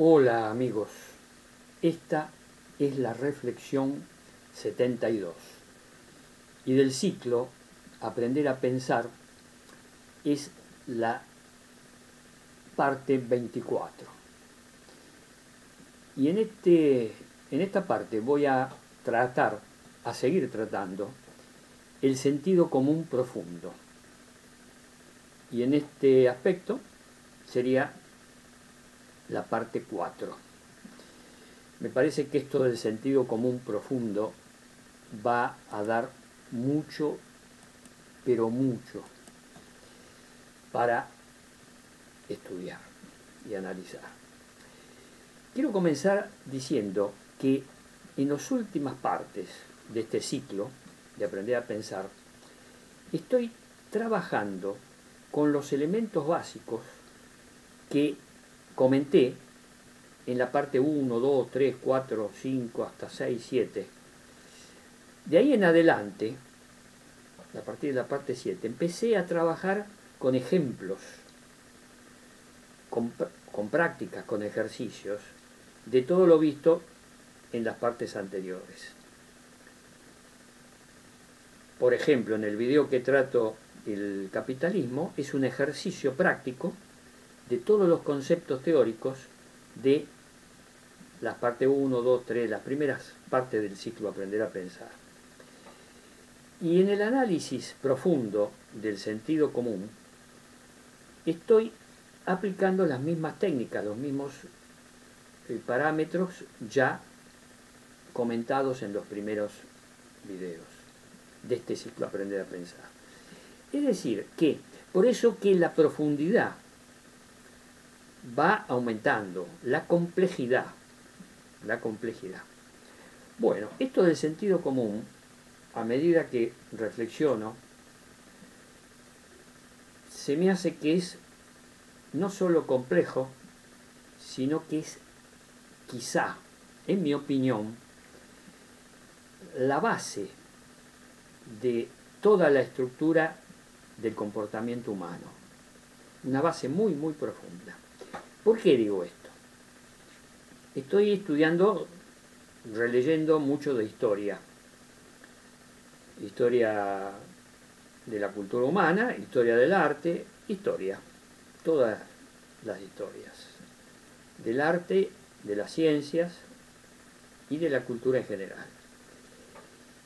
Hola amigos, esta es la reflexión 72 y del ciclo Aprender a Pensar es la parte 24. Y en esta parte voy a seguir tratando el sentido común profundo. Y en este aspecto sería la parte 4. Me parece que esto del sentido común profundo va a dar mucho, pero mucho, para estudiar y analizar. Quiero comenzar diciendo que en las últimas partes de este ciclo de Aprender a Pensar, estoy trabajando con los elementos básicos que comenté en la parte 1, 2, 3, 4, 5, hasta 6, 7. De ahí en adelante, a partir de la parte 7, empecé a trabajar con ejemplos, con prácticas, con ejercicios, de todo lo visto en las partes anteriores. Por ejemplo, en el video que trato el capitalismo, es un ejercicio práctico de todos los conceptos teóricos de las partes 1, 2, 3, las primeras partes del ciclo Aprender a Pensar. Y en el análisis profundo del sentido común, estoy aplicando las mismas técnicas, los mismos parámetros ya comentados en los primeros videos de este ciclo Aprender a Pensar. Es decir, que por eso que la profundidad va aumentando, la complejidad. Bueno, esto del sentido común, a medida que reflexiono, se me hace que es no solo complejo, sino que es quizá, en mi opinión, la base de toda la estructura del comportamiento humano. Una base muy, muy profunda. ¿Por qué digo esto? Estoy estudiando, releyendo mucho de historia. Historia de la cultura humana, historia del arte, historia. Todas las historias. Del arte, de las ciencias y de la cultura en general.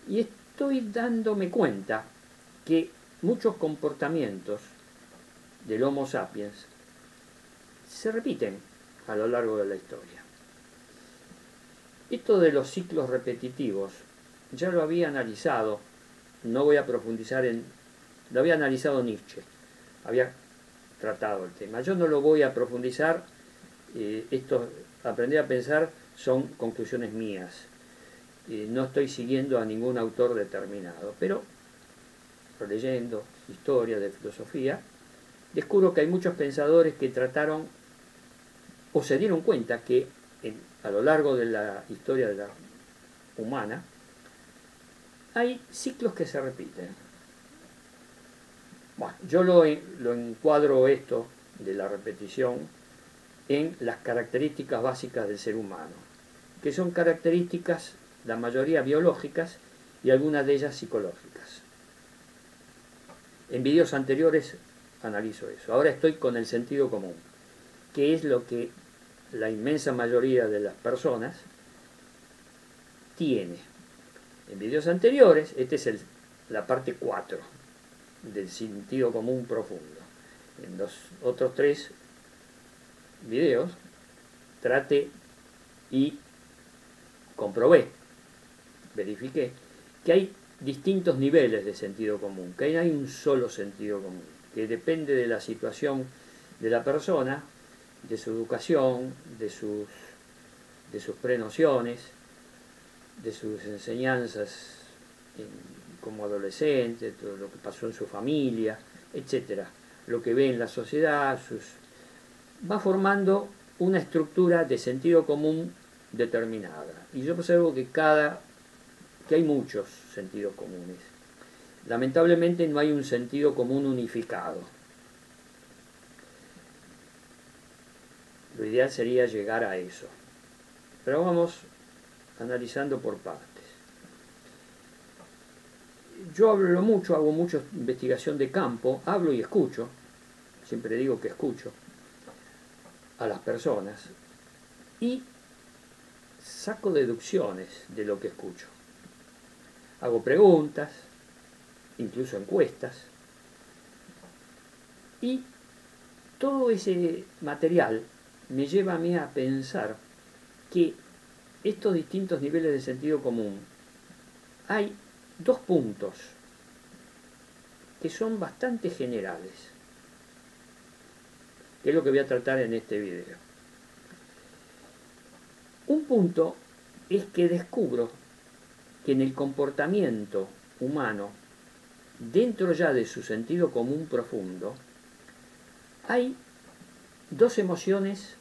Y estoy dándome cuenta que muchos comportamientos del Homo sapiens se repiten a lo largo de la historia. Esto de los ciclos repetitivos ya lo había analizado, no voy a profundizar lo había analizado Nietzsche, había tratado el tema. Yo no lo voy a profundizar, Aprender a Pensar son conclusiones mías. No estoy siguiendo a ningún autor determinado, pero leyendo historia de filosofía, descubro que hay muchos pensadores que trataron o se dieron cuenta que a lo largo de la historia de la humana hay ciclos que se repiten. Bueno, yo lo encuadro esto de la repetición en las características básicas del ser humano, que son características, la mayoría biológicas y algunas de ellas psicológicas. En videos anteriores analizo eso. Ahora estoy con el sentido común, que es lo que la inmensa mayoría de las personas tiene. En videos anteriores, esta es la parte 4 del sentido común profundo. En los otros 3 videos traté y comprobé, verifiqué, que hay distintos niveles de sentido común, que no hay un solo sentido común, que depende de la situación de la persona, de su educación, de sus prenociones, de sus enseñanzas como adolescente, todo lo que pasó en su familia, etcétera, lo que ve en la sociedad, va formando una estructura de sentido común determinada. Y yo observo que hay muchos sentidos comunes. Lamentablemente no hay un sentido común unificado. Lo ideal sería llegar a eso. Pero vamos analizando por partes. Yo hablo mucho, hago mucha investigación de campo, hablo y escucho, siempre digo que escucho a las personas y saco deducciones de lo que escucho. Hago preguntas, incluso encuestas, y todo ese material me lleva a mí a pensar que estos distintos niveles de sentido común, hay dos puntos que son bastante generales, que es lo que voy a tratar en este video. Un punto es que descubro que en el comportamiento humano, dentro ya de su sentido común profundo, hay dos emociones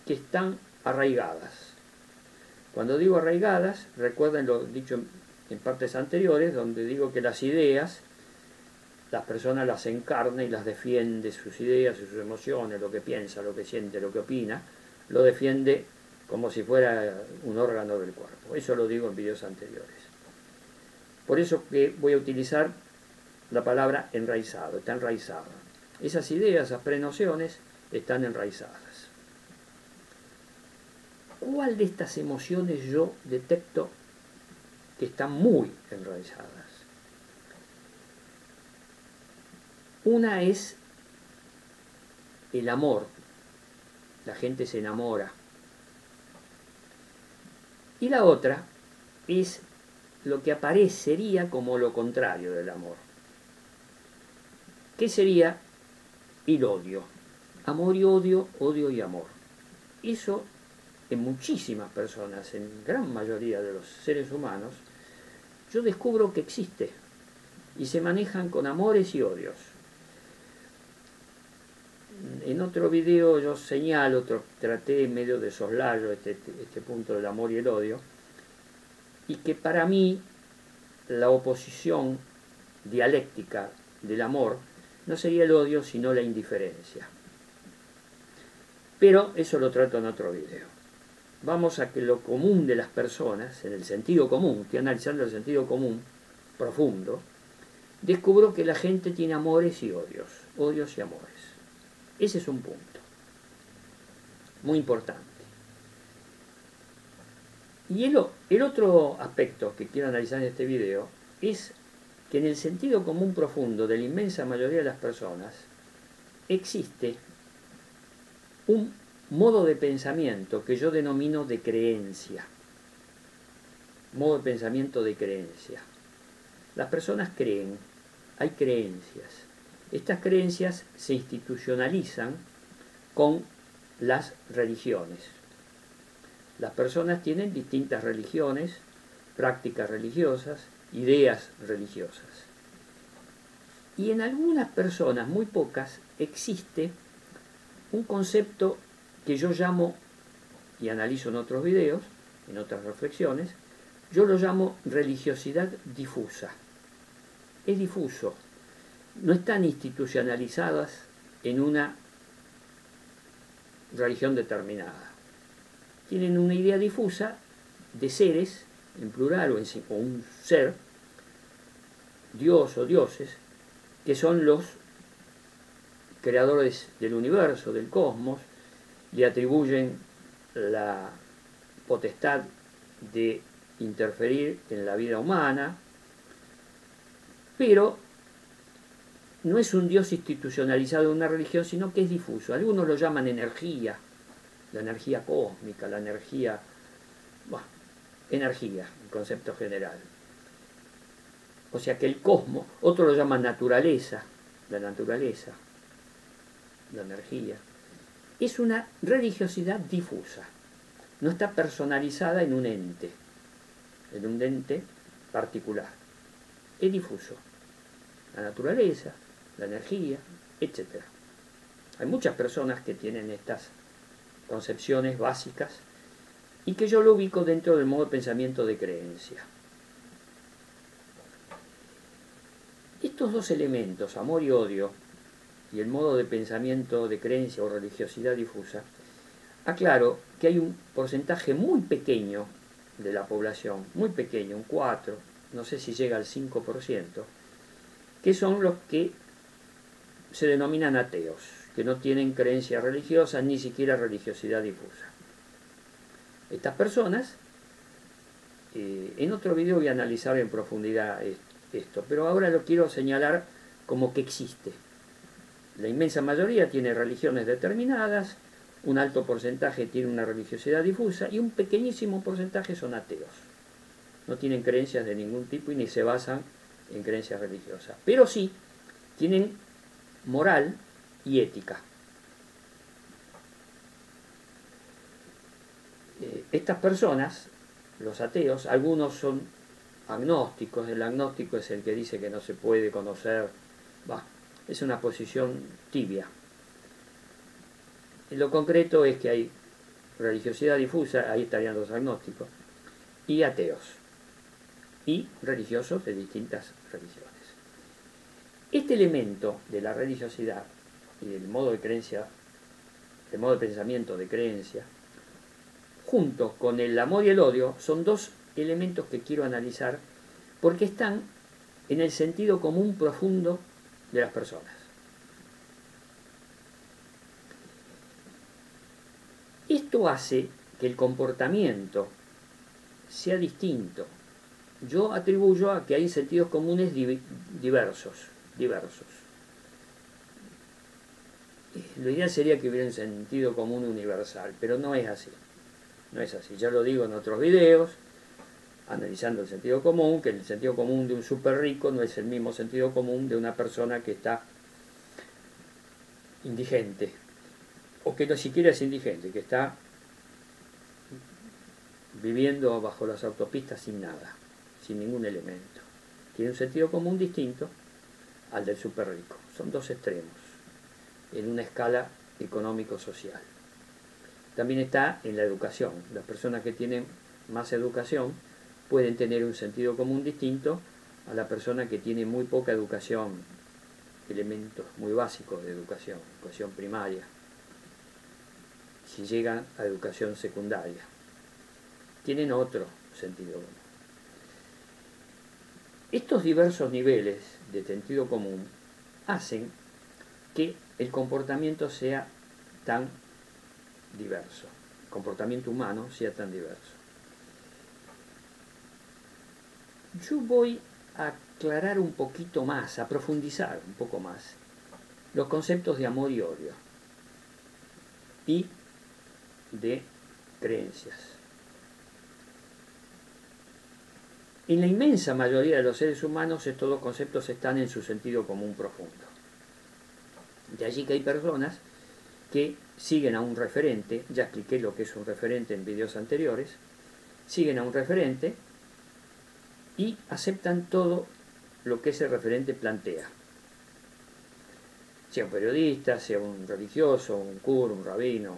que están arraigadas. Cuando digo arraigadas, recuerden lo dicho en partes anteriores, donde digo que las ideas, las personas las encarna y las defiende, sus ideas y sus emociones, lo que piensa, lo que siente, lo que opina, lo defiende como si fuera un órgano del cuerpo. Eso lo digo en videos anteriores. Por eso que voy a utilizar la palabra enraizado, está enraizado. Esas ideas, esas prenociones están enraizadas. ¿Cuál de estas emociones yo detecto que están muy enraizadas? Una es el amor. La gente se enamora. Y la otra es lo que aparecería como lo contrario del amor. ¿Qué sería el odio? Amor y odio, odio y amor. Eso en muchísimas personas, en gran mayoría de los seres humanos, yo descubro que existe y se manejan con amores y odios. En otro video yo señalo, traté medio de soslayo este punto del amor y el odio, y que para mí la oposición dialéctica del amor no sería el odio sino la indiferencia. Pero eso lo trato en otro video. Vamos a que lo común de las personas, en el sentido común, estoy analizando el sentido común profundo, descubro que la gente tiene amores y odios y amores. Ese es un punto muy importante. Y el otro aspecto que quiero analizar en este video es que en el sentido común profundo de la inmensa mayoría de las personas existe un modo de pensamiento que yo denomino de creencia. Modo de pensamiento de creencia. Las personas creen, hay creencias. Estas creencias se institucionalizan con las religiones. Las personas tienen distintas religiones, prácticas religiosas, ideas religiosas. Y en algunas personas, muy pocas, existe un concepto que yo llamo, y analizo en otros videos, en otras reflexiones, yo lo llamo religiosidad difusa. Es difuso. No están institucionalizadas en una religión determinada. Tienen una idea difusa de seres, en plural o un ser, Dios o dioses, que son los creadores del universo, del cosmos, le atribuyen la potestad de interferir en la vida humana, pero no es un Dios institucionalizado en una religión, sino que es difuso. Algunos lo llaman energía, la energía cósmica, la energía, energía, en concepto general. O sea que el cosmos, otros lo llaman naturaleza, la naturaleza, la energía. Es una religiosidad difusa, no está personalizada en un ente particular. Es difuso. La naturaleza, la energía, etc. Hay muchas personas que tienen estas concepciones básicas y que yo lo ubico dentro del modo de pensamiento de creencia. Estos dos elementos, amor y odio, y el modo de pensamiento de creencia o religiosidad difusa, aclaro que hay un porcentaje muy pequeño de la población, muy pequeño, un 4, no sé si llega al 5%, que son los que se denominan ateos, que no tienen creencia religiosa ni siquiera religiosidad difusa. Estas personas, en otro video voy a analizar en profundidad esto, pero ahora lo quiero señalar como que existe. La inmensa mayoría tiene religiones determinadas, un alto porcentaje tiene una religiosidad difusa y un pequeñísimo porcentaje son ateos. No tienen creencias de ningún tipo y ni se basan en creencias religiosas, pero sí tienen moral y ética. Estas personas, los ateos, algunos son agnósticos. El agnóstico es el que dice que no se puede conocer. Es una posición tibia. En lo concreto es que hay religiosidad difusa, ahí estarían los agnósticos, y ateos, y religiosos de distintas religiones. Este elemento de la religiosidad y del modo de creencia, el modo de pensamiento de creencia, junto con el amor y el odio, son dos elementos que quiero analizar porque están en el sentido común profundo de las personas. Esto hace que el comportamiento sea distinto. Yo atribuyo a que hay sentidos comunes diversos. Lo ideal sería que hubiera un sentido común universal, pero no es así. No es así. Ya lo digo en otros videos, analizando el sentido común, que el sentido común de un súper rico no es el mismo sentido común de una persona que está indigente, o que no siquiera es indigente, que está viviendo bajo las autopistas sin nada, sin ningún elemento. Tiene un sentido común distinto al del súper rico. Son dos extremos en una escala económico-social. También está en la educación. Las personas que tienen más educación pueden tener un sentido común distinto a la persona que tiene muy poca educación, elementos muy básicos de educación primaria, si llegan a educación secundaria. Tienen otro sentido común. Estos diversos niveles de sentido común hacen que el comportamiento sea tan diverso, el comportamiento humano sea tan diverso. Yo voy a aclarar un poquito más, a profundizar un poco más los conceptos de amor y odio y de creencias. En la inmensa mayoría de los seres humanos estos dos conceptos están en su sentido común profundo. De allí que hay personas que siguen a un referente, ya expliqué lo que es un referente en videos anteriores, siguen a un referente y aceptan todo lo que ese referente plantea. Sea un periodista, sea un religioso, un cura, un rabino,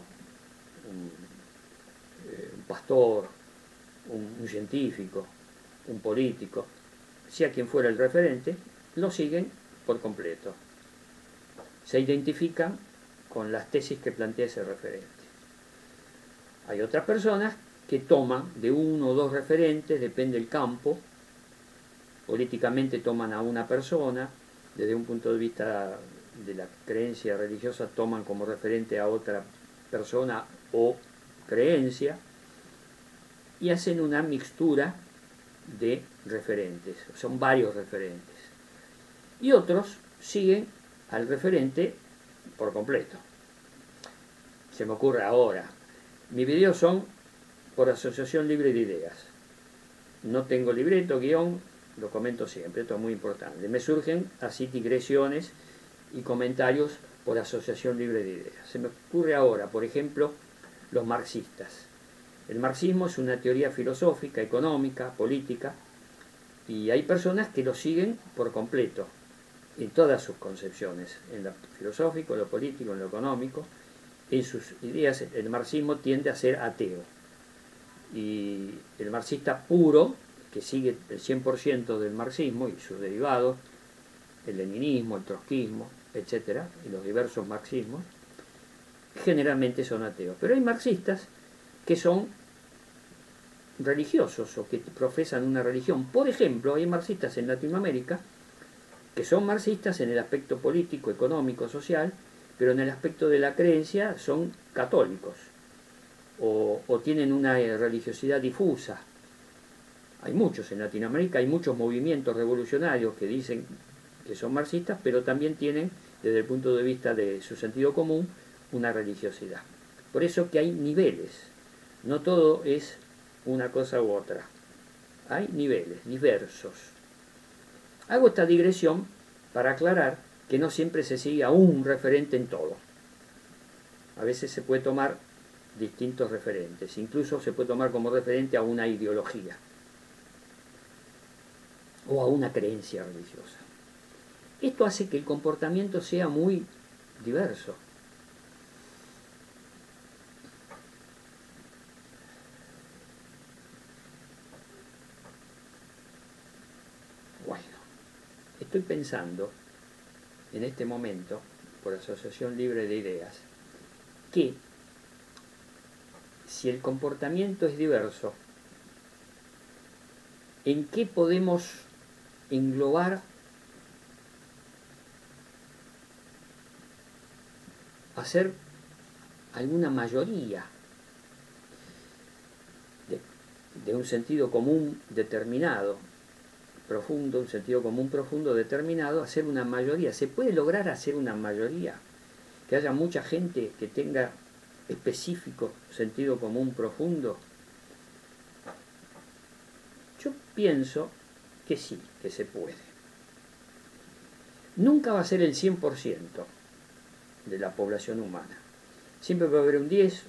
un pastor, un científico, un político, sea quien fuera el referente, lo siguen por completo. Se identifican con las tesis que plantea ese referente. Hay otras personas que toman de uno o dos referentes, depende del campo, políticamente toman a una persona, desde un punto de vista de la creencia religiosa toman como referente a otra persona o creencia, y hacen una mixtura de referentes, son varios referentes. Y otros siguen al referente por completo. Se me ocurre ahora, mis videos son por asociación libre de ideas. No tengo libreto, guión, lo comento siempre, esto es muy importante. Me surgen así digresiones y comentarios por asociación libre de ideas. Se me ocurre ahora, por ejemplo, los marxistas. El marxismo es una teoría filosófica, económica, política, y hay personas que lo siguen por completo, en todas sus concepciones, en lo filosófico, en lo político, en lo económico. En sus ideas el marxismo tiende a ser ateo. Y el marxista puro, que sigue el 100% del marxismo y sus derivados, el leninismo, el trotskismo, etcétera, y los diversos marxismos, generalmente son ateos. Pero hay marxistas que son religiosos o que profesan una religión. Por ejemplo, hay marxistas en Latinoamérica que son marxistas en el aspecto político, económico, social, pero en el aspecto de la creencia son católicos o tienen una religiosidad difusa. Hay muchos en Latinoamérica, hay muchos movimientos revolucionarios que dicen que son marxistas, pero también tienen, desde el punto de vista de su sentido común, una religiosidad. Por eso que hay niveles, no todo es una cosa u otra. Hay niveles diversos. Hago esta digresión para aclarar que no siempre se sigue a un referente en todo. A veces se puede tomar distintos referentes, incluso se puede tomar como referente a una ideología o a una creencia religiosa. Esto hace que el comportamiento sea muy diverso. Bueno, estoy pensando en este momento, por asociación libre de ideas, que si el comportamiento es diverso, ¿en qué podemos englobar hacer alguna mayoría de un sentido común determinado, profundo, un sentido común profundo determinado, hacer una mayoría? ¿Se puede lograr hacer una mayoría? Que haya mucha gente que tenga específico sentido común profundo. Yo pienso que sí, que se puede. Nunca va a ser el 100% de la población humana. Siempre va a haber un 10,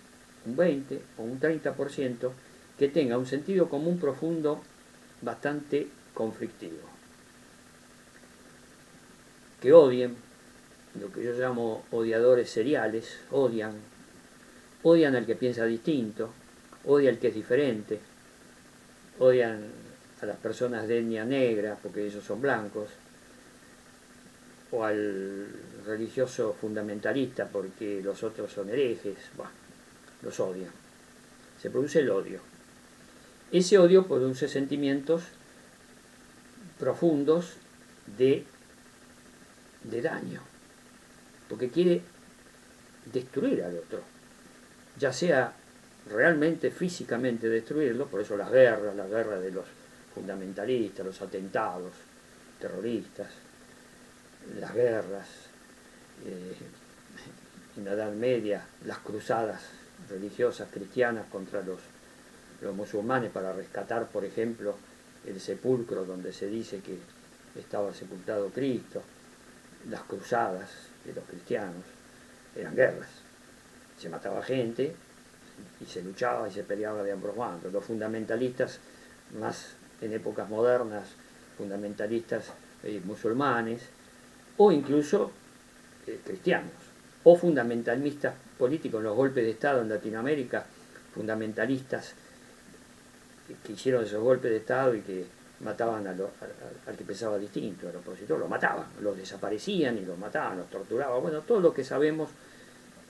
un 20 o un 30% que tenga un sentido común profundo bastante conflictivo. Que odien, lo que yo llamo odiadores seriales, odian al que piensa distinto, odian al que es diferente, odian a las personas de etnia negra porque ellos son blancos, o al religioso fundamentalista porque los otros son herejes. Bueno, los odian. Se produce el odio. Ese odio produce sentimientos profundos de daño, porque quiere destruir al otro, ya sea realmente físicamente destruirlo, por eso las guerras de los fundamentalistas, los atentados terroristas, las guerras, en la Edad Media, las cruzadas religiosas cristianas contra los musulmanes para rescatar, por ejemplo, el sepulcro donde se dice que estaba sepultado Cristo. Las cruzadas de los cristianos eran guerras, se mataba gente y se luchaba y se peleaba de ambos bandos. Los fundamentalistas, más en épocas modernas, fundamentalistas musulmanes o incluso cristianos, o fundamentalistas políticos en los golpes de Estado en Latinoamérica, fundamentalistas que hicieron esos golpes de Estado y que mataban al que pensaba distinto, al opositor, lo mataban, los desaparecían y los mataban, los torturaban, bueno, todo lo que sabemos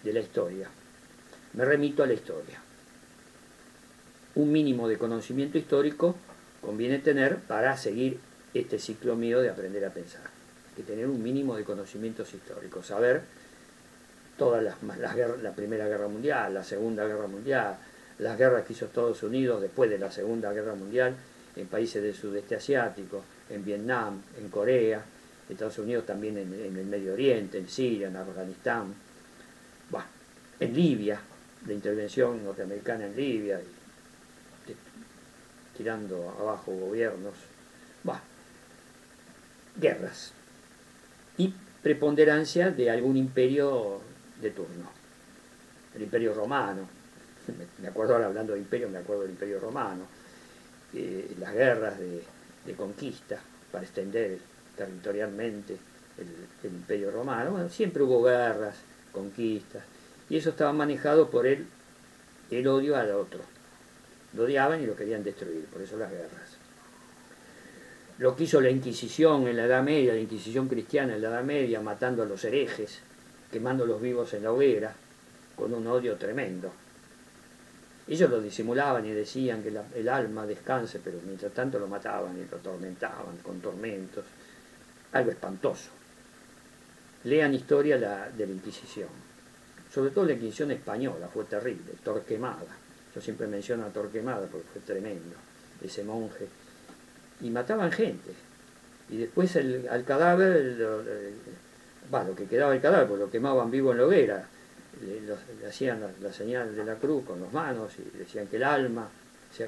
de la historia. Me remito a la historia. Un mínimo de conocimiento histórico conviene tener para seguir este ciclo mío de aprender a pensar. Hay que tener un mínimo de conocimientos históricos, saber todas las guerras, la Primera Guerra Mundial, la Segunda Guerra Mundial, las guerras que hizo Estados Unidos después de la Segunda Guerra Mundial en países del sudeste asiático, en Vietnam, en Corea, Estados Unidos también en el Medio Oriente, en Siria, en Afganistán, bueno, en Libia, la intervención norteamericana en Libia, tirando abajo gobiernos, bueno, guerras y preponderancia de algún imperio de turno, el Imperio Romano. Me acuerdo ahora, hablando de imperio, me acuerdo del Imperio Romano, las guerras de conquista para extender territorialmente el Imperio Romano. Bueno, siempre hubo guerras, conquistas, y eso estaba manejado por el odio al otro. Lo odiaban y lo querían destruir, por eso las guerras. lo que hizo la Inquisición en la Edad Media, la Inquisición cristiana en la Edad Media, matando a los herejes, quemándolos vivos en la hoguera, con un odio tremendo. Ellos lo disimulaban y decían que el alma descanse, pero mientras tanto lo mataban y lo atormentaban con tormentos. Algo espantoso. Lean historia de la Inquisición. Sobre todo la Inquisición española fue terrible, Torquemada. Yo siempre menciono a Torquemada porque fue tremendo, ese monje. Y mataban gente. Y después al cadáver, lo que quedaba del cadáver, pues lo quemaban vivo en la hoguera. Le hacían la señal de la cruz con las manos y decían que el alma,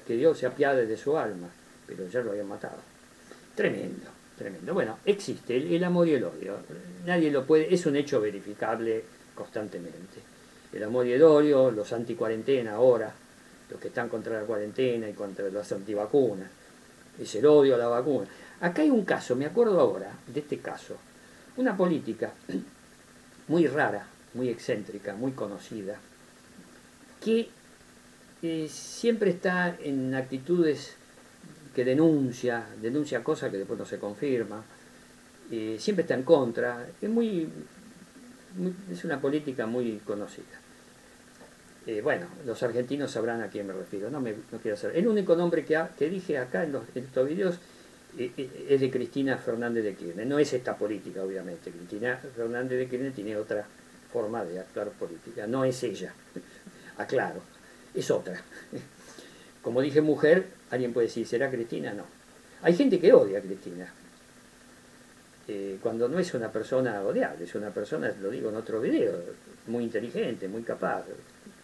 que Dios se apiade de su alma, pero ya lo habían matado. Tremendo, tremendo. Bueno, existe el amor y el odio. Nadie lo puede, es un hecho verificable constantemente. El amor y el odio, los anticuarentena ahora, los que están contra la cuarentena y contra las antivacunas, es el odio a la vacuna. Acá hay un caso, me acuerdo ahora de este caso, una política muy rara, muy excéntrica, muy conocida, que siempre está en actitudes que denuncia cosas que después no se confirma, siempre está en contra, es una política muy conocida. Bueno, los argentinos sabrán a quién me refiero, no quiero saber. El único nombre que dije acá en estos videos es de Cristina Fernández de Kirchner. No es esta política, obviamente. Cristina Fernández de Kirchner tiene otra forma de actuar política. No es ella, aclaro, es otra. Como dije mujer, alguien puede decir, ¿será Cristina? No. Hay gente que odia a Cristina. Cuando no es una persona odiable, es una persona, lo digo en otro video, muy inteligente, muy capaz.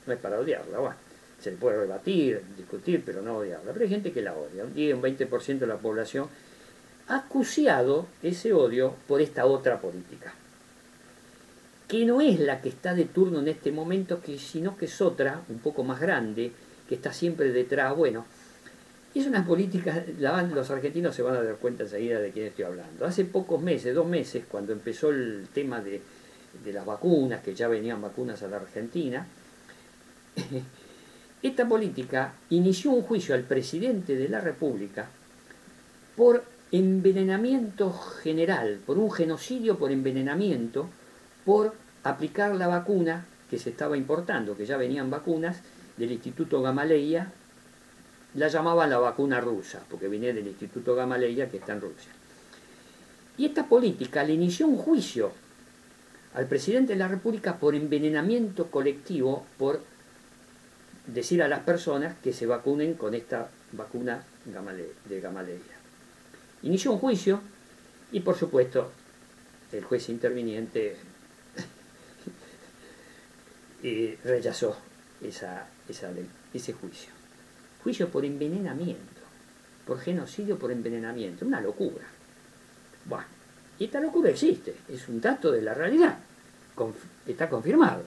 No es para odiarla, bueno, se le puede rebatir, discutir, pero no odiarla. Pero hay gente que la odia. Un 10, un 20% de la población ha acuciado ese odio por esta otra política, que no es la que está de turno en este momento, sino que es otra, un poco más grande, que está siempre detrás. Bueno, es una política, los argentinos se van a dar cuenta enseguida de quién estoy hablando. Hace pocos meses, 2 meses, cuando empezó el tema de las vacunas, que ya venían vacunas a la Argentina, esta política inició un juicio al presidente de la República por envenenamiento general, por un genocidio por envenenamiento, por aplicar la vacuna que se estaba importando, que ya venían vacunas del Instituto Gamaleya, la llamaban la vacuna rusa, porque venía del Instituto Gamaleya que está en Rusia. Y esta política le inició un juicio al presidente de la República por envenenamiento colectivo, por decir a las personas que se vacunen con esta vacuna de Gamaleya. Inició un juicio y, por supuesto, el juez interviniente rechazó ese juicio. Juicio por envenenamiento, por genocidio por envenenamiento, una locura. Bueno, y esta locura existe, es un dato de la realidad, está confirmado.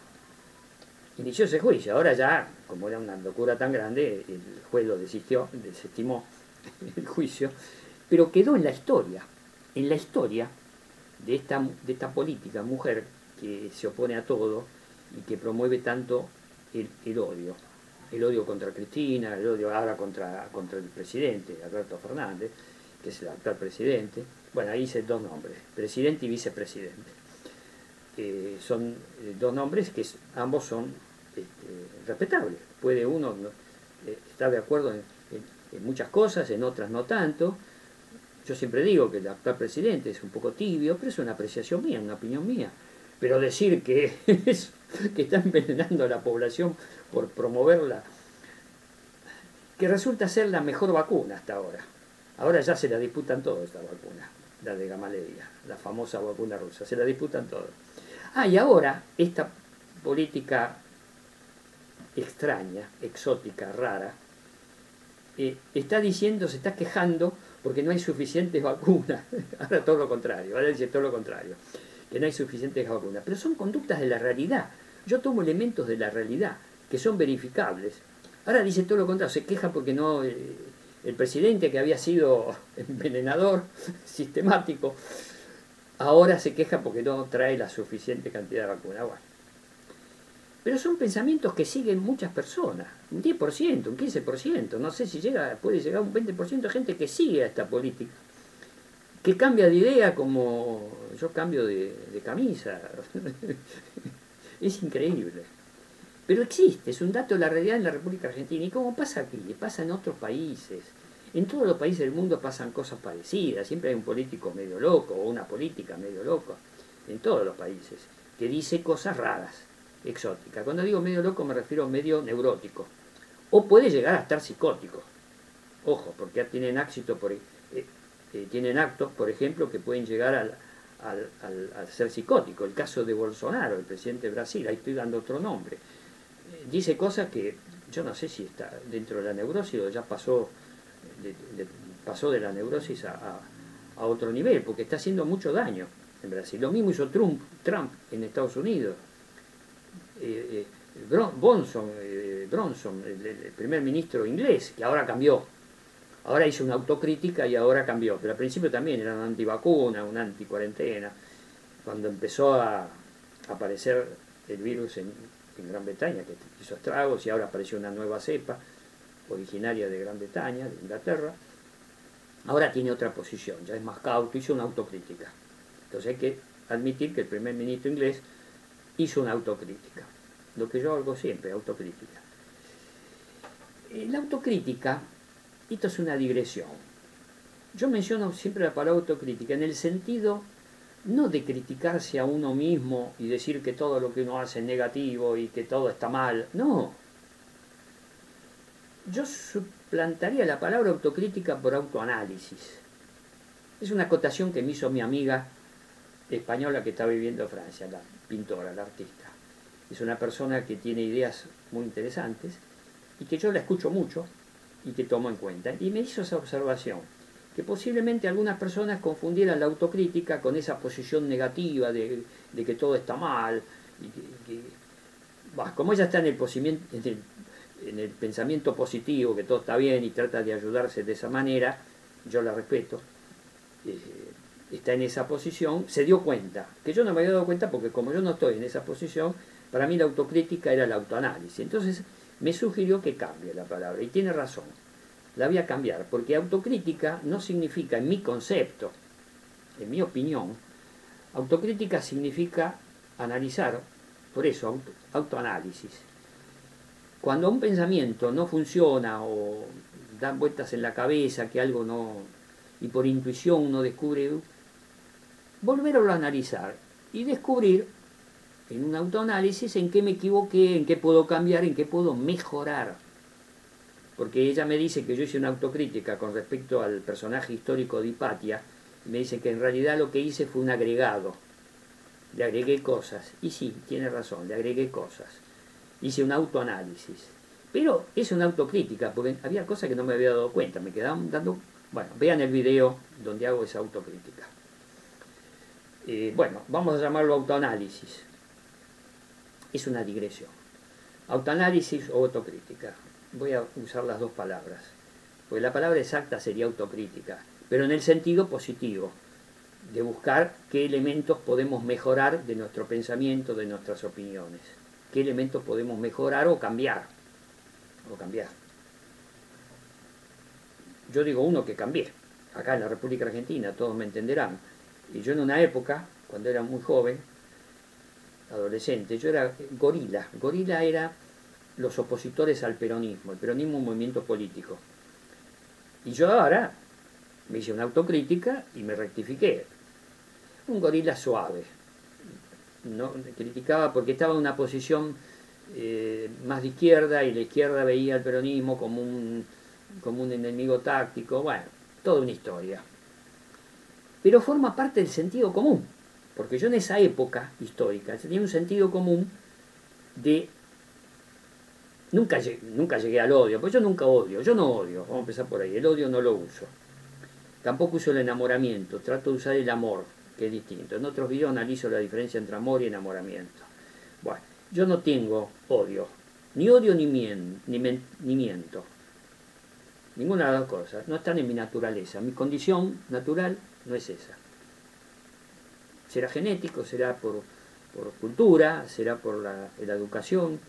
Inició ese juicio, ahora ya, como era una locura tan grande, el juez lo desestimó el juicio, pero quedó en la historia de esta política mujer que se opone a todo y que promueve tanto el odio contra Cristina, el odio ahora contra el presidente, Alberto Fernández, que es el actual presidente. Bueno, ahí hice 2 nombres, presidente y vicepresidente. Son 2 nombres que ambos son respetables. Puede uno estar de acuerdo en muchas cosas, en otras no tanto. Yo siempre digo que el actual presidente es un poco tibio, pero es una apreciación mía, una opinión mía. Pero decir que está envenenando a la población por promoverla, que resulta ser la mejor vacuna hasta ahora. Ahora ya se la disputan todos esta vacuna, la de Gamaleya, la famosa vacuna rusa, se la disputan todos. Y ahora esta política extraña, exótica, rara, está diciendo, se está quejando porque no hay suficientes vacunas. Ahora todo lo contrario, ahora dice todo lo contrario, que no hay suficientes vacunas. Pero son conductas de la realidad. Yo tomo elementos de la realidad que son verificables. Ahora dice todo lo contrario, se queja porque no, el presidente que había sido envenenador sistemático, ahora se queja porque no trae la suficiente cantidad de vacunas. Bueno, pero son pensamientos que siguen muchas personas, un 10%, un 15%, no sé si puede llegar a un 20% de gente que sigue a esta política que cambia de idea como yo cambio de camisa. Es increíble. Pero existe, es un dato de la realidad en la República Argentina. ¿Y cómo pasa aquí? Pasa en otros países. En todos los países del mundo pasan cosas parecidas. Siempre hay un político medio loco o una política medio loco. En todos los países. Que dice cosas raras, exóticas. Cuando digo medio loco me refiero a medio neurótico. O puede llegar a estar psicótico. Ojo, porque ya tienen tienen actos, por ejemplo, que pueden llegar al ser psicótico. El caso de Bolsonaro, el presidente de Brasil, ahí estoy dando otro nombre. Dice cosas que yo no sé si está dentro de la neurosis o ya pasó de la neurosis a otro nivel, porque está haciendo mucho daño en Brasil. Lo mismo hizo Trump en Estados Unidos. Bronson, el primer ministro inglés, que ahora cambió. Ahora hizo una autocrítica y ahora cambió. Pero al principio también era una antivacuna, una anticuarentena. Cuando empezó a aparecer el virus en Gran Bretaña, que hizo estragos, y ahora apareció una nueva cepa, originaria de Gran Bretaña, de Inglaterra. Ahora tiene otra posición, ya es más cauto, hizo una autocrítica. Entonces hay que admitir que el primer ministro inglés hizo una autocrítica. Lo que yo hago siempre, autocrítica. La autocrítica, esto es una digresión. Yo menciono siempre la palabra autocrítica en el sentido no de criticarse a uno mismo y decir que todo lo que uno hace es negativo y que todo está mal. No. Yo suplantaría la palabra autocrítica por autoanálisis. Es una acotación que me hizo mi amiga española que está viviendo en Francia, la pintora, la artista. Es una persona que tiene ideas muy interesantes y que yo la escucho mucho y que tomo en cuenta. Y me hizo esa observación, que posiblemente algunas personas confundieran la autocrítica con esa posición negativa de que todo está mal. Como ella está en el pensamiento positivo, que todo está bien y trata de ayudarse de esa manera, yo la respeto, está en esa posición, se dio cuenta, que yo no me había dado cuenta porque como yo no estoy en esa posición, para mí la autocrítica era el autoanálisis. Entonces me sugirió que cambie la palabra, y tiene razón, la voy a cambiar, porque autocrítica no significa, en mi concepto, en mi opinión, autocrítica significa analizar, por eso autoanálisis. Cuando un pensamiento no funciona o dan vueltas en la cabeza, que algo no, y por intuición uno descubre, volverlo a analizar y descubrir en un autoanálisis en qué me equivoqué, en qué puedo cambiar, en qué puedo mejorar. Porque ella me dice que yo hice una autocrítica con respecto al personaje histórico de Hipatia, y me dice que en realidad lo que hice fue un agregado. Le agregué cosas, y sí, tiene razón, le agregué cosas. Hice un autoanálisis. Pero es una autocrítica, porque había cosas que no me había dado cuenta, me quedaban dando... Bueno, vean el video donde hago esa autocrítica. Bueno, vamos a llamarlo autoanálisis. Es una digresión. Autoanálisis o autocrítica. Voy a usar las dos palabras. Porque la palabra exacta sería autocrítica, pero en el sentido positivo, de buscar qué elementos podemos mejorar de nuestro pensamiento, de nuestras opiniones. Qué elementos podemos mejorar o cambiar. Yo digo uno que cambié. Acá en la República Argentina, todos me entenderán. Y yo en una época, cuando era muy joven, adolescente, yo era gorila. Gorila era los opositores al peronismo. El peronismo es un movimiento político. Y yo ahora me hice una autocrítica y me rectifiqué. Un gorila suave. No criticaba porque estaba en una posición más de izquierda, y la izquierda veía al peronismo como un enemigo táctico. Bueno, toda una historia. Pero forma parte del sentido común, porque yo en esa época histórica tenía un sentido común de... Nunca llegué al odio, pues yo nunca odio, yo no odio, vamos a empezar por ahí, el odio no lo uso. Tampoco uso el enamoramiento, trato de usar el amor, que es distinto. En otros videos analizo la diferencia entre amor y enamoramiento. Bueno, yo no tengo odio, ni miento. Ninguna de las dos cosas, no están en mi naturaleza. Mi condición natural no es esa. Será genético, será por cultura, será por la educación.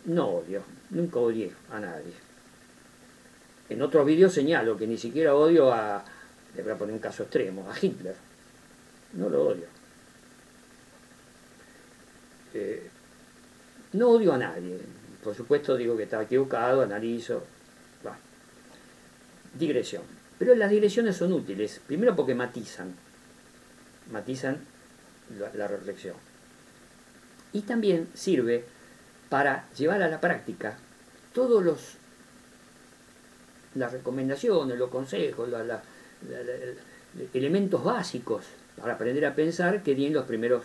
No odio, nunca odié a nadie. En otros vídeos señalo que ni siquiera odio a Le voy a poner un caso extremo, a Hitler. No lo odio. No odio a nadie. Por supuesto digo que estaba equivocado, analizo. Bueno, digresión. Pero las digresiones son útiles. Primero porque matizan la reflexión. Y también sirve para llevar a la práctica todos las recomendaciones, los consejos, elementos básicos para aprender a pensar que di en los primeros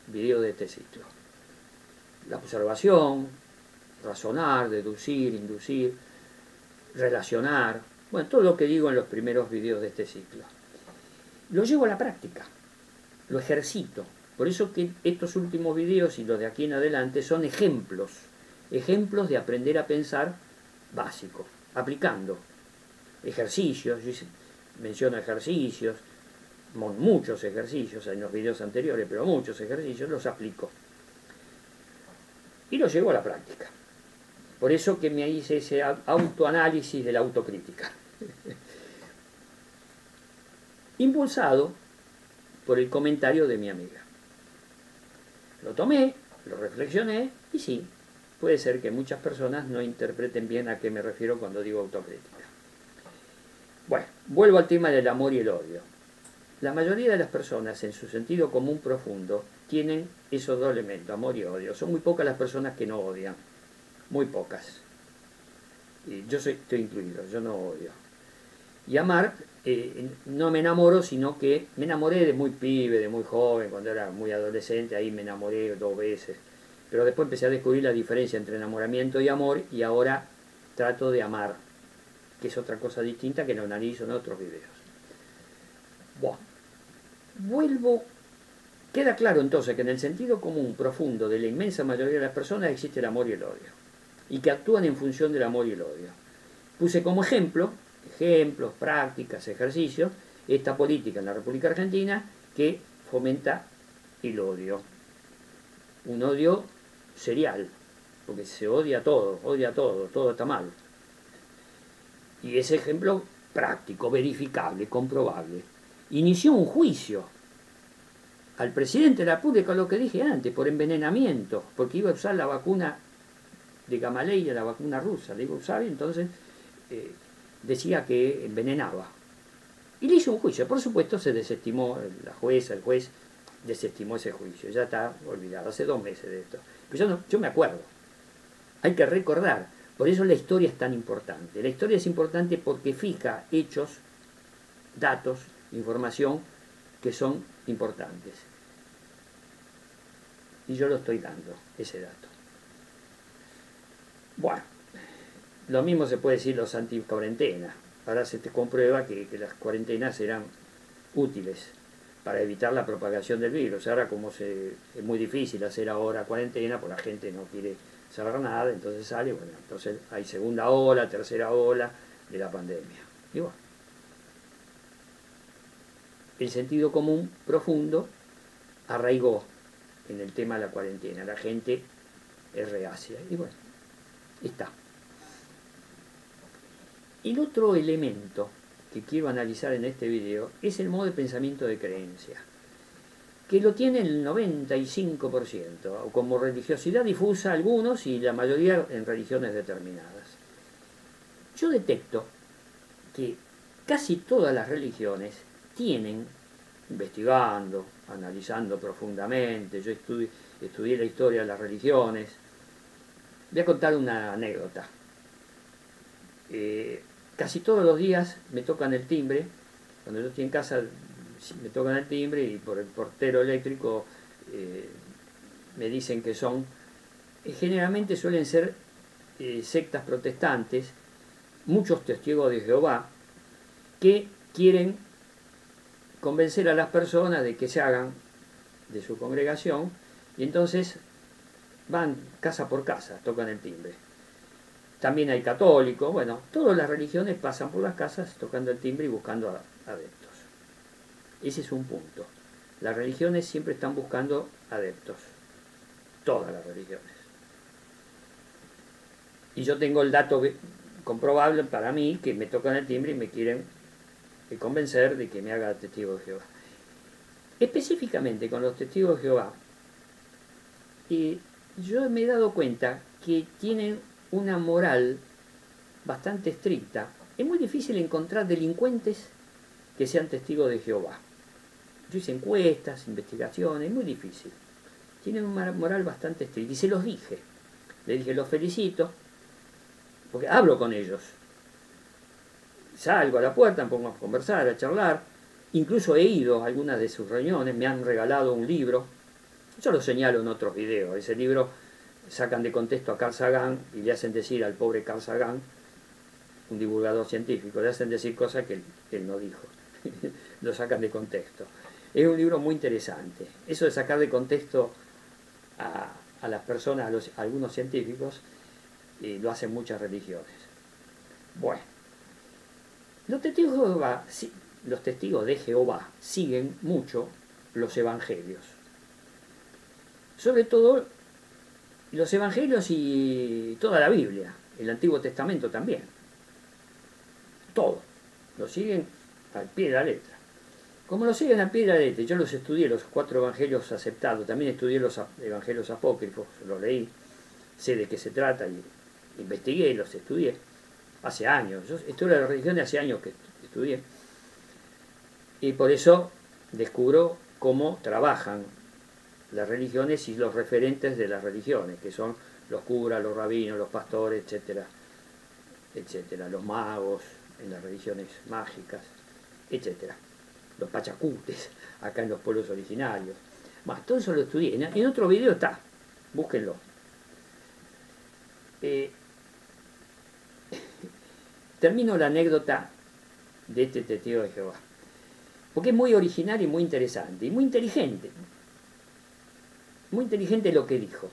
videos de este ciclo. La observación, razonar, deducir, inducir, relacionar, bueno, todo lo que digo en los primeros videos de este ciclo. Lo llevo a la práctica, lo ejercito. Por eso que estos últimos videos y los de aquí en adelante son ejemplos de aprender a pensar básico, aplicando ejercicios. Yo menciono ejercicios, muchos ejercicios en los videos anteriores, pero muchos ejercicios los aplico y los llevo a la práctica. Por eso que me hice ese autoanálisis de la autocrítica, impulsado por el comentario de mi amiga. Lo tomé, lo reflexioné y sí, puede ser que muchas personas no interpreten bien a qué me refiero cuando digo autocrítica. Bueno, vuelvo al tema del amor y el odio. La mayoría de las personas, en su sentido común profundo, tienen esos dos elementos, amor y odio. Son muy pocas las personas que no odian, muy pocas. Y yo estoy incluido, yo no odio. Y amar, no me enamoro, sino que me enamoré de muy pibe, de muy joven, cuando era muy adolescente, ahí me enamoré 2 veces. Pero después empecé a descubrir la diferencia entre enamoramiento y amor, y ahora trato de amar, que es otra cosa distinta que lo analizo en otros videos. Bueno, vuelvo. Queda claro entonces que en el sentido común profundo de la inmensa mayoría de las personas existe el amor y el odio, y que actúan en función del amor y el odio. Puse como ejemplos, prácticas, ejercicios, esta política en la República Argentina que fomenta el odio. Un odio serial, porque se odia todo, todo está mal. Y ese ejemplo práctico, verificable, comprobable. Inició un juicio al presidente de la República, lo que dije antes, por envenenamiento, porque iba a usar la vacuna de Gamaleya, la vacuna rusa, la iba a usar, y entonces decía que envenenaba. Y le hizo un juicio. Por supuesto se desestimó, la jueza, el juez, desestimó ese juicio. Ya está olvidado, hace 2 meses de esto. Pero yo me acuerdo. Hay que recordar. Por eso la historia es tan importante. La historia es importante porque fija hechos, datos, información que son importantes. Y yo lo estoy dando, ese dato. Bueno, lo mismo se puede decir los anti-cuarentena. Ahora se te comprueba que las cuarentenas eran útiles para evitar la propagación del virus. Ahora como es muy difícil hacer ahora cuarentena, pues la gente no quiere saber nada, entonces sale, bueno, entonces hay segunda ola, tercera ola de la pandemia. Y bueno, el sentido común profundo arraigó en el tema de la cuarentena. La gente es reacia. Y bueno, está. El otro elemento que quiero analizar en este video es el modo de pensamiento de creencia, que lo tiene el 95%, o como religiosidad difusa algunos y la mayoría en religiones determinadas. Yo detecto que casi todas las religiones tienen, investigando, analizando profundamente, yo estudié la historia de las religiones. Voy a contar una anécdota. Casi todos los días me tocan el timbre, cuando yo estoy en casa me tocan el timbre y por el portero eléctrico me dicen que son, generalmente suelen ser sectas protestantes, muchos testigos de Jehová, que quieren convencer a las personas de que se hagan de su congregación, y entonces van casa por casa, tocan el timbre. También hay católicos, bueno, todas las religiones pasan por las casas tocando el timbre y buscando adeptos. Ese es un punto. Las religiones siempre están buscando adeptos. Todas las religiones. Y yo tengo el dato comprobable para mí que me tocan el timbre y me quieren convencer de que me haga testigo de Jehová. Específicamente con los testigos de Jehová, yo me he dado cuenta que tienen una moral bastante estricta. Es muy difícil encontrar delincuentes que sean testigos de Jehová. Yo hice encuestas, investigaciones, es muy difícil. Tienen una moral bastante estricta y se los dije. Les dije, los felicito, porque hablo con ellos. Salgo a la puerta, me pongo a conversar, a charlar. Incluso he ido a algunas de sus reuniones, me han regalado un libro. Yo lo señalo en otros videos. Ese libro sacan de contexto a Carl Sagan y le hacen decir al pobre Carl Sagan, un divulgador científico, le hacen decir cosas que él no dijo. Lo sacan de contexto. Es un libro muy interesante. Eso de sacar de contexto a las personas, a algunos científicos, lo hacen muchas religiones. Bueno, los testigos de Jehová siguen mucho los evangelios. Sobre todo los evangelios y toda la Biblia, el Antiguo Testamento también. Todo. Lo siguen al pie de la letra. Como lo siguen al pie de la letra, yo los estudié, los 4 evangelios aceptados, también estudié los evangelios apócrifos, los leí, sé de qué se trata y investigué, los estudié hace años. Yo estudié la religión de hace años que estudié. Y por eso descubro cómo trabajan las religiones y los referentes de las religiones, que son los curas, los rabinos, los pastores, etcétera, etcétera, los magos en las religiones mágicas, etcétera, los pachacutes acá en los pueblos originarios. Bueno, todo eso lo estudié. En otro video está, búsquenlo. Termino la anécdota de este testigo de Jehová, porque es muy original y muy interesante, y muy inteligente. Muy inteligente lo que dijo.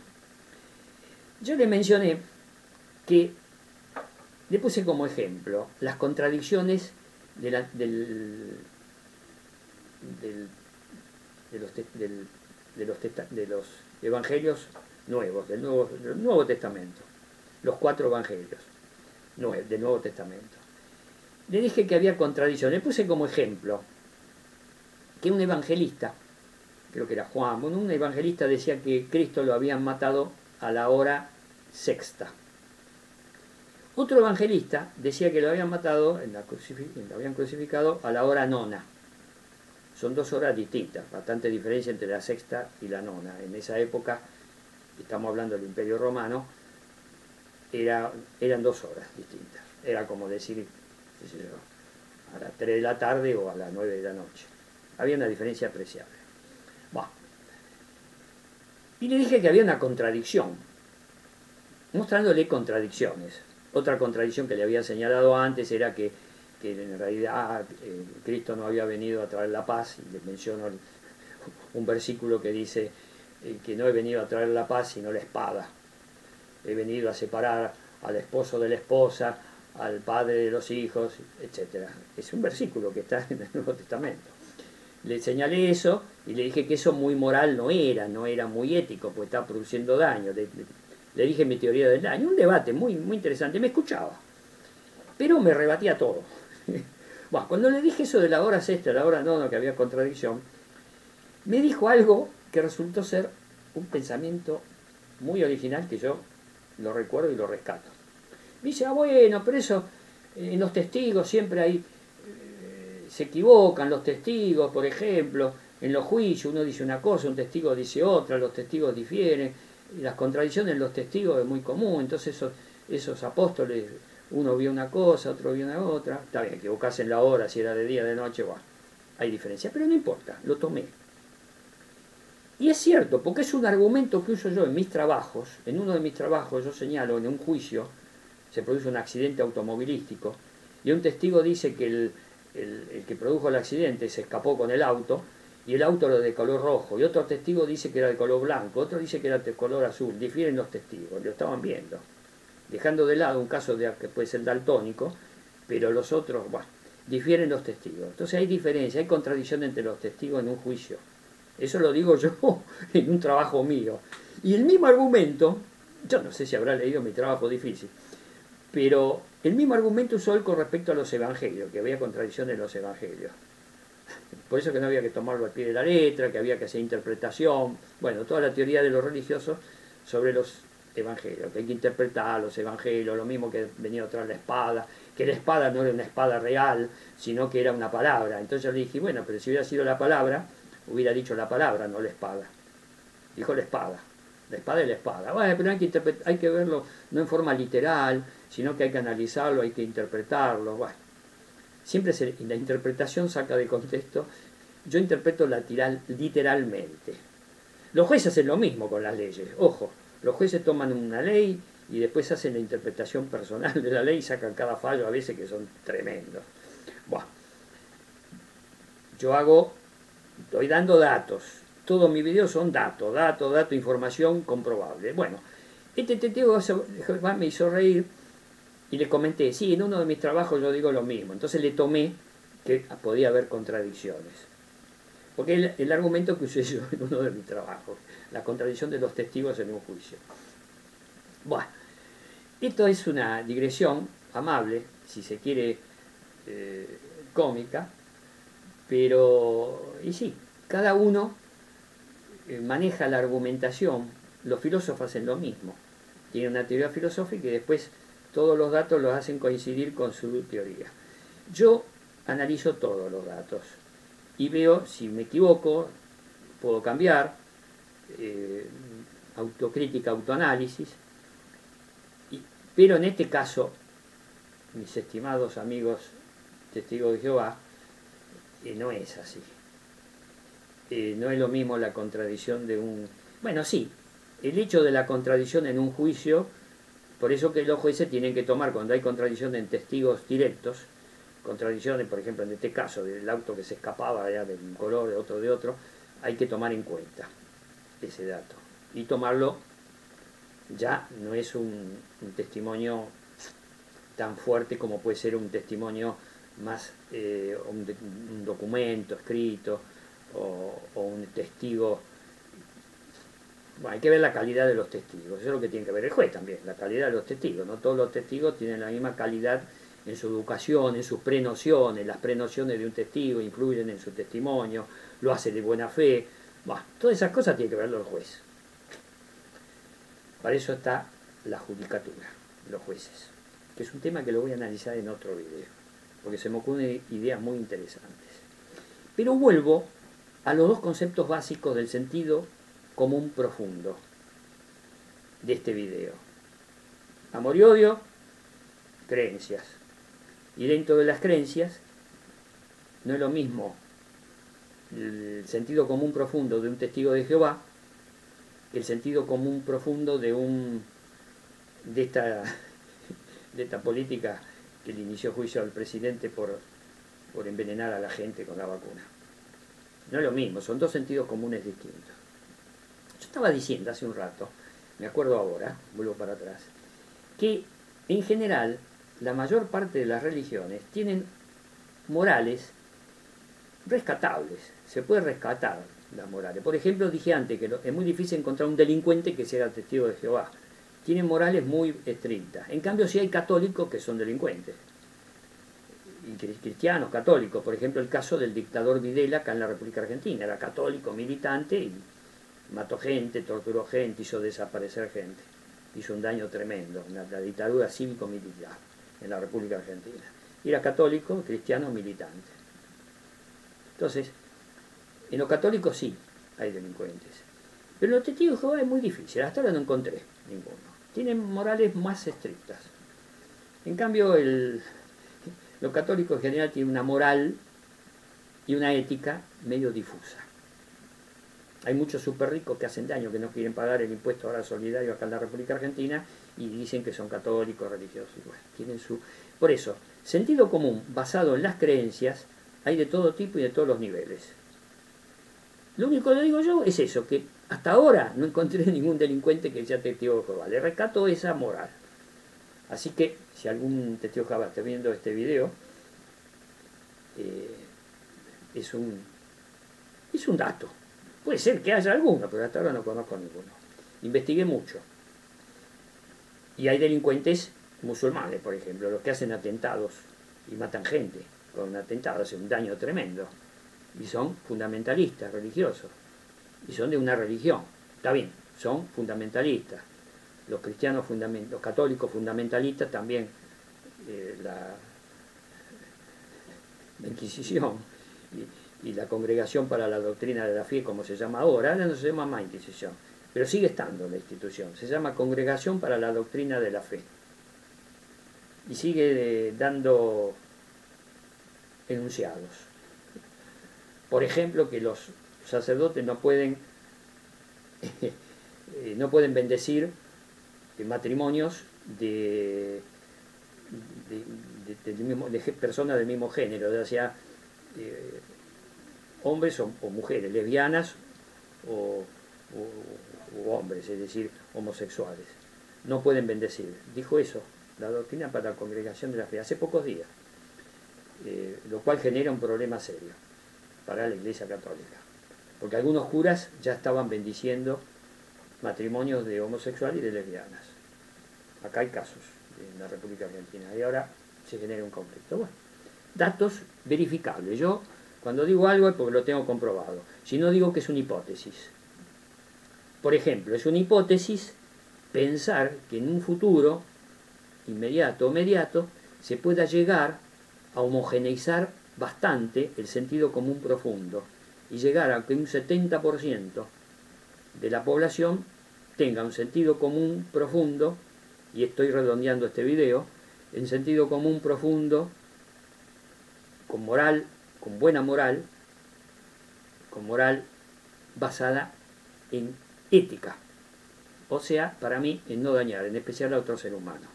Yo le mencioné que le puse como ejemplo las contradicciones de los evangelios nuevos, del Nuevo Testamento, los 4 evangelios del Nuevo Testamento. Le dije que había contradicciones. Le puse como ejemplo que un evangelista, creo que era Juan, un evangelista decía que Cristo lo habían matado a la hora 6ª. Otro evangelista decía que lo habían matado, lo habían crucificado a la hora 9ª. Son 2 horas distintas, bastante diferencia entre la 6ª y la 9ª. En esa época, estamos hablando del Imperio Romano, eran 2 horas distintas. Era como decir, qué sé yo, a las 3 de la tarde o a las 9 de la noche. Había una diferencia apreciable. Bueno. Y le dije que había una contradicción, mostrándole contradicciones. Otra contradicción que le había señalado antes era que en realidad Cristo no había venido a traer la paz, y les menciono un versículo que dice que no he venido a traer la paz sino la espada. He venido a separar al esposo de la esposa, al padre de los hijos, etc. Es un versículo que está en el Nuevo Testamento. Le señalé eso y le dije que eso muy moral no era muy ético, porque está produciendo daño. Le dije mi teoría del daño, un debate muy, muy interesante, me escuchaba, pero me rebatía todo. Bueno, cuando le dije eso de la hora 6ª, la hora 9ª, que había contradicción, me dijo algo que resultó ser un pensamiento muy original, que yo lo recuerdo y lo rescato. Me dice, bueno, pero eso, en los testigos siempre hay, se equivocan los testigos, por ejemplo, en los juicios uno dice una cosa, un testigo dice otra, los testigos difieren, y las contradicciones en los testigos es muy común, entonces esos apóstoles, uno vio una cosa, otro vio una otra, está bien, equivocarse en la hora, si era de día o de noche, bueno, hay diferencia, pero no importa, lo tomé. Y es cierto, porque es un argumento que uso yo en mis trabajos. En uno de mis trabajos yo señalo, en un juicio se produce un accidente automovilístico y un testigo dice que el que produjo el accidente se escapó con el auto y el auto era de color rojo, y otro testigo dice que era de color blanco, otro dice que era de color azul. Difieren los testigos, lo estaban viendo, dejando de lado un caso que puede ser daltónico, pero los otros, bueno, difieren los testigos. Entonces hay diferencia, hay contradicción entre los testigos en un juicio. Eso lo digo yo en un trabajo mío. Y el mismo argumento, yo no sé si habrá leído mi trabajo difícil, pero El mismo argumento usó él con respecto a los evangelios, que había contradicciones en los evangelios. Por eso que no había que tomarlo al pie de la letra, que había que hacer interpretación. Bueno, toda la teoría de los religiosos sobre los evangelios, que hay que interpretar los evangelios, lo mismo que venía atrás la espada, que la espada no era una espada real, sino que era una palabra. Entonces yo le dije, bueno, pero si hubiera sido la palabra, hubiera dicho la palabra, no la espada. Dijo la espada. La espada es la espada. Bueno, pero hay que verlo no en forma literal, sino que hay que analizarlo, hay que interpretarlo. Bueno, siempre la interpretación saca de contexto. Yo interpreto literalmente. Los jueces hacen lo mismo con las leyes. Ojo, los jueces toman una ley y después hacen la interpretación personal de la ley y sacan cada fallo a veces que son tremendos. Bueno, yo estoy dando datos. Todos mis videos son datos, información comprobable. Bueno, este testigo me hizo reír y le comenté, sí, en uno de mis trabajos yo digo lo mismo. Entonces le tomé que podía haber contradicciones. Porque el argumento que usé yo en uno de mis trabajos, la contradicción de los testigos en un juicio. Bueno, esto es una digresión amable, si se quiere, cómica, pero, y sí, cada uno maneja la argumentación. Los filósofos hacen lo mismo. Tienen una teoría filosófica y después todos los datos los hacen coincidir con su teoría. Yo analizo todos los datos y veo si me equivoco, puedo cambiar, autocrítica, autoanálisis, pero en este caso, mis estimados amigos testigos de Jehová, no es así. No es lo mismo la contradicción de un... Bueno, sí, el hecho de la contradicción en un juicio, por eso que los jueces tienen que tomar, cuando hay contradicción en testigos directos, contradicciones, por ejemplo, en este caso, del auto que se escapaba ya de un color, de otro, hay que tomar en cuenta ese dato. Y tomarlo ya no es un testimonio tan fuerte como puede ser un testimonio más, un documento escrito, o un testigo. Bueno, hay que ver la calidad de los testigos, eso es lo que tiene que ver el juez también, la calidad de los testigos. No todos los testigos tienen la misma calidad en su educación, en sus prenociones. Las prenociones de un testigo influyen en su testimonio, lo hace de buena fe. Bueno, todas esas cosas tiene que verlo el juez. Para eso está la judicatura, los jueces, que es un tema que lo voy a analizar en otro video, porque se me ocurren ideas muy interesantes. Pero vuelvo a los dos conceptos básicos del sentido común profundo de este video. Amor y odio, creencias. Y dentro de las creencias no es lo mismo el sentido común profundo de un testigo de Jehová que el sentido común profundo de esta política que le inició juicio al presidente por envenenar a la gente con la vacuna. No es lo mismo, son dos sentidos comunes distintos. Yo estaba diciendo hace un rato, me acuerdo ahora, vuelvo para atrás, que en general la mayor parte de las religiones tienen morales rescatables, se puede rescatar las morales. Por ejemplo, dije antes que es muy difícil encontrar un delincuente que sea testigo de Jehová. Tienen morales muy estrictas. En cambio, sí hay católicos que son delincuentes. Y cristianos, católicos. Por ejemplo, el caso del dictador Videla acá en la República Argentina. Era católico, militante, y mató gente, torturó gente, hizo desaparecer gente. Hizo un daño tremendo. La dictadura cívico-militar en la República Argentina. Y era católico, cristiano, militante. Entonces, en los católicos sí hay delincuentes. Pero en los testigos de Jehová es muy difícil. Hasta ahora no encontré ninguno. Tienen morales más estrictas. En cambio, los católicos en general tienen una moral y una ética medio difusa. Hay muchos súper ricos que hacen daño, que no quieren pagar el impuesto ahora solidario acá en la República Argentina y dicen que son católicos, religiosos. Y bueno, tienen su... Por eso, sentido común basado en las creencias hay de todo tipo y de todos los niveles. Lo único que digo yo es eso, que hasta ahora no encontré ningún delincuente que sea testigo de Jehová. Le rescato esa moral. Así que, si algún testigo de Jehová está viendo este video, es un dato. Puede ser que haya alguno, pero hasta ahora no conozco ninguno. Investigué mucho. Y hay delincuentes musulmanes, por ejemplo, los que hacen atentados y matan gente con atentados, hacen un daño tremendo, y son fundamentalistas religiosos, y son de una religión, está bien, son fundamentalistas. Los cristianos, los católicos fundamentalistas también, la Inquisición y la Congregación para la Doctrina de la Fe, como se llama ahora no se llama más Inquisición, pero sigue estando la institución, se llama Congregación para la Doctrina de la Fe, y sigue dando enunciados. Por ejemplo, que los sacerdotes no pueden bendecir matrimonios de personas del mismo género, ya sea hombres o mujeres, lesbianas o hombres, es decir, homosexuales. No pueden bendecir. Dijo eso la Doctrina para la Congregación de la Fe hace pocos días, lo cual genera un problema serio para la Iglesia Católica, porque algunos curas ya estaban bendiciendo matrimonios de homosexuales y de lesbianas. Acá hay casos en la República Argentina y ahora se genera un conflicto. Bueno, datos verificables. Yo cuando digo algo es porque lo tengo comprobado. Si no, digo que es una hipótesis. Por ejemplo, es una hipótesis pensar que en un futuro inmediato o mediato se pueda llegar a homogeneizar bastante el sentido común profundo y llegar a que un 70% de la población tenga un sentido común profundo, y estoy redondeando este video, en sentido común profundo, con moral, con buena moral, con moral basada en ética, o sea, para mí, en no dañar, en especial a otro ser humano.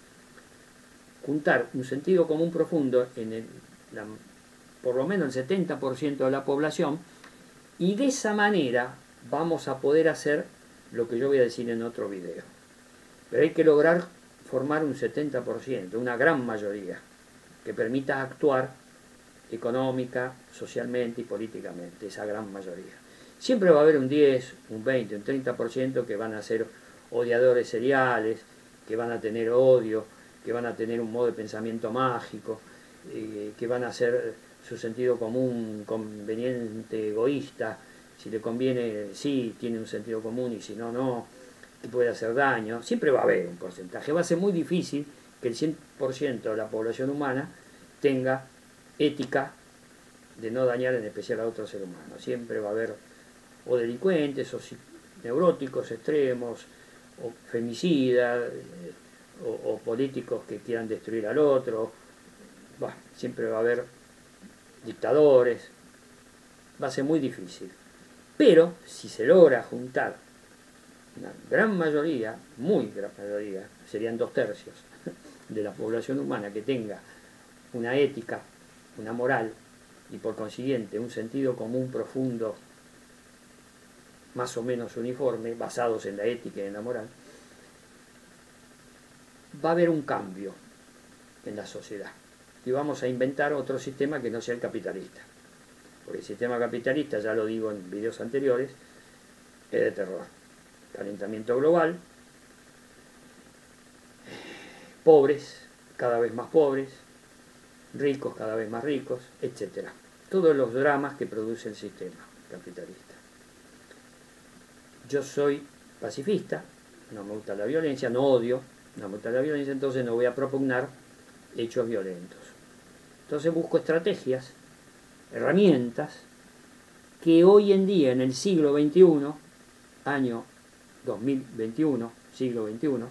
Juntar un sentido común profundo en por lo menos el 70% de la población, y de esa manera vamos a poder hacer lo que yo voy a decir en otro video. Pero hay que lograr formar un 70%, una gran mayoría, que permita actuar económica, socialmente y políticamente, esa gran mayoría. Siempre va a haber un 10, un 20, un 30% que van a ser odiadores seriales, que van a tener odio, que van a tener un modo de pensamiento mágico, que van a hacer su sentido común conveniente, egoísta. Si le conviene, sí, tiene un sentido común, y si no, no, y puede hacer daño. Siempre va a haber un porcentaje. Va a ser muy difícil que el 100% de la población humana tenga ética de no dañar, en especial a otro ser humano. Siempre va a haber o delincuentes, o neuróticos extremos, o femicidas, o políticos que quieran destruir al otro. Bueno, siempre va a haber dictadores. Va a ser muy difícil. Pero si se logra juntar una gran mayoría, muy gran mayoría, serían 2/3 de la población humana que tenga una ética, una moral y por consiguiente un sentido común profundo más o menos uniforme, basados en la ética y en la moral, va a haber un cambio en la sociedad y vamos a inventar otro sistema que no sea el capitalista. Porque el sistema capitalista, ya lo digo en videos anteriores, es de terror. Calentamiento global, pobres, cada vez más pobres, ricos, cada vez más ricos, etc. Todos los dramas que produce el sistema capitalista. Yo soy pacifista, no me gusta la violencia, no odio, no me gusta la violencia, entonces no voy a propugnar hechos violentos. Entonces busco estrategias, herramientas, que hoy en día, en el siglo XXI, año 2021, siglo XXI,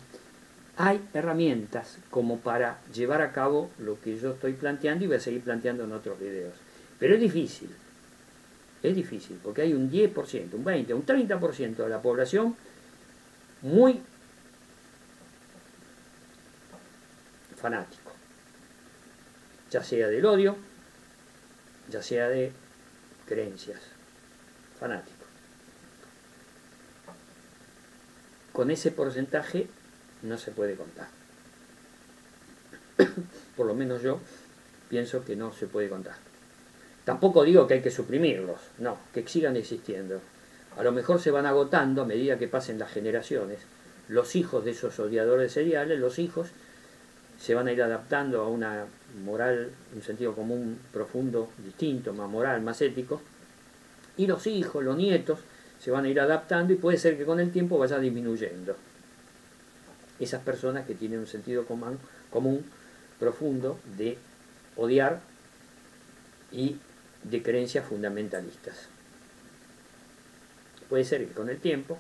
hay herramientas como para llevar a cabo lo que yo estoy planteando y voy a seguir planteando en otros videos. Pero es difícil, porque hay un 10%, un 20%, un 30% de la población muy fanático, ya sea del odio, ya sea de creencias, fanático. Con ese porcentaje no se puede contar. Por lo menos yo pienso que no se puede contar. Tampoco digo que hay que suprimirlos, no, que sigan existiendo. A lo mejor se van agotando a medida que pasen las generaciones. Los hijos de esos odiadores seriales, los hijos, se van a ir adaptando a una moral, un sentido común profundo, distinto, más moral, más ético, y los hijos, los nietos, se van a ir adaptando y puede ser que con el tiempo vaya disminuyendo esas personas que tienen un sentido común profundo de odiar y de creencias fundamentalistas. Puede ser que con el tiempo,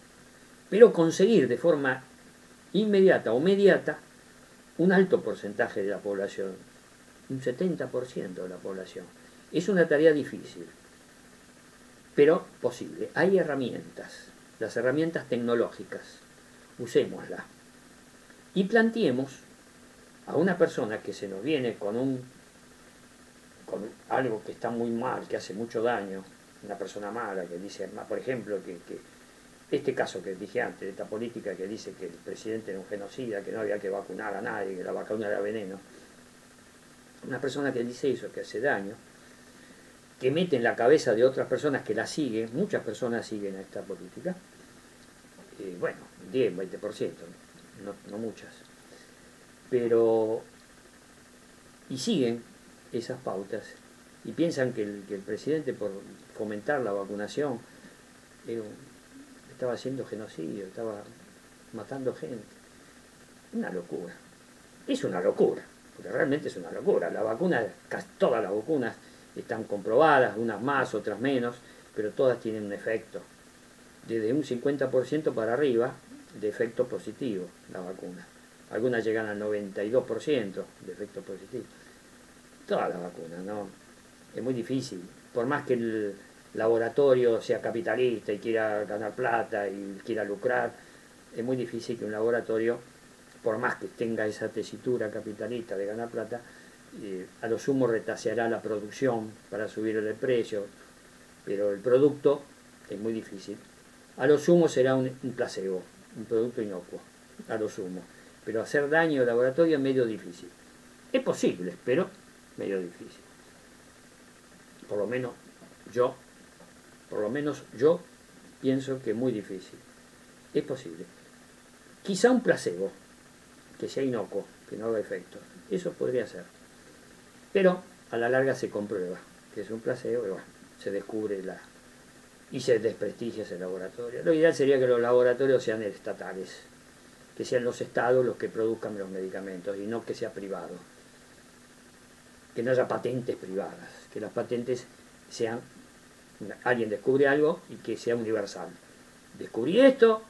pero conseguir de forma inmediata o mediata un alto porcentaje de la población, un 70% de la población. Es una tarea difícil, pero posible. Hay herramientas, las herramientas tecnológicas, usémoslas y planteemos a una persona que se nos viene con algo que está muy mal, que hace mucho daño, una persona mala que dice, por ejemplo, que este caso que dije antes, esta política que dice que el presidente era un genocida, que no había que vacunar a nadie, que la vacuna era veneno, una persona que dice eso, que hace daño, que mete en la cabeza de otras personas que la siguen, muchas personas siguen a esta política, bueno, 10, 20%, no muchas, pero, y siguen esas pautas, y piensan que el presidente, por fomentar la vacunación, estaba haciendo genocidio, estaba matando gente. Una locura. Es una locura, porque realmente es una locura. La vacuna, casi todas las vacunas están comprobadas, unas más, otras menos, pero todas tienen un efecto. Desde un 50% para arriba de efecto positivo, la vacuna. Algunas llegan al 92% de efecto positivo. Todas las vacunas, ¿no? Es muy difícil. Por más que el laboratorio sea capitalista y quiera ganar plata y quiera lucrar, es muy difícil que un laboratorio, por más que tenga esa tesitura capitalista de ganar plata, a lo sumo retaseará la producción para subir el precio, pero el producto es muy difícil. A lo sumo será un placebo, un producto inocuo, a lo sumo. Pero hacer daño al laboratorio es medio difícil. Es posible, pero medio difícil. Por lo menos yo pienso que es muy difícil. Es posible. Quizá un placebo, que sea inocuo, que no haga efecto. Eso podría ser. Pero a la larga se comprueba que es un placebo y bueno, se descubre y se desprestigia ese laboratorio. Lo ideal sería que los laboratorios sean estatales, que sean los estados los que produzcan los medicamentos y no que sea privado. Que no haya patentes privadas, que las patentes sean, alguien descubre algo y que sea universal. Descubrí esto,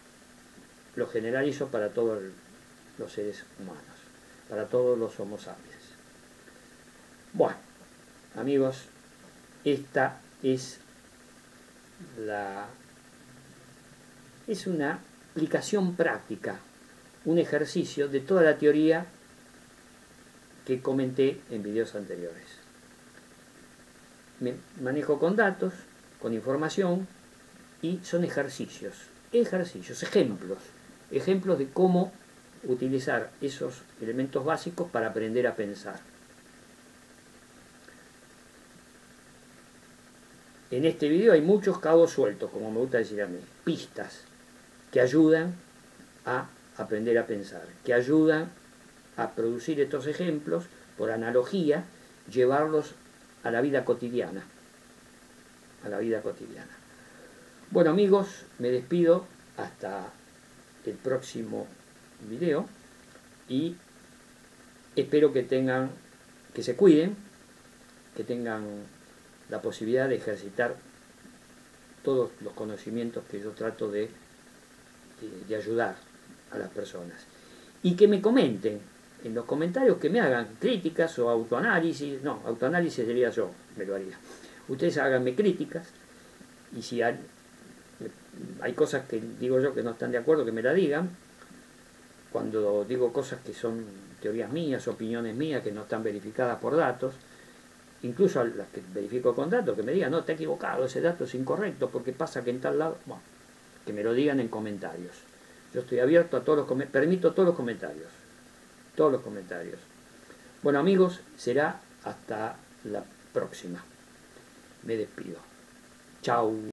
lo generalizo para todos los seres humanos, para todos los homo sapiens. Bueno, amigos, esta es una aplicación práctica, un ejercicio de toda la teoría que comenté en videos anteriores. Me manejo con datos, con información, y son ejemplos de cómo utilizar esos elementos básicos para aprender a pensar. En este video hay muchos cabos sueltos, como me gusta decir a mí, pistas que ayudan a aprender a pensar, que ayudan a producir estos ejemplos, por analogía, llevarlos a la vida cotidiana. A la vida cotidiana. Bueno, amigos, me despido hasta el próximo video y espero que se cuiden, que tengan la posibilidad de ejercitar todos los conocimientos que yo trato de ayudar a las personas. Y que me comenten en los comentarios, que me hagan críticas o autoanálisis. No, autoanálisis sería yo, me lo haría. Ustedes háganme críticas y si hay cosas que digo yo que no están de acuerdo, que me la digan. Cuando digo cosas que son teorías mías, opiniones mías, que no están verificadas por datos, incluso las que verifico con datos, que me digan, no, está equivocado, ese dato es incorrecto, porque pasa que en tal lado, bueno, que me lo digan en comentarios. Yo estoy abierto a todos los comentarios, permito todos los comentarios. Todos los comentarios. Bueno, amigos, será hasta la próxima. Me despido. Chao.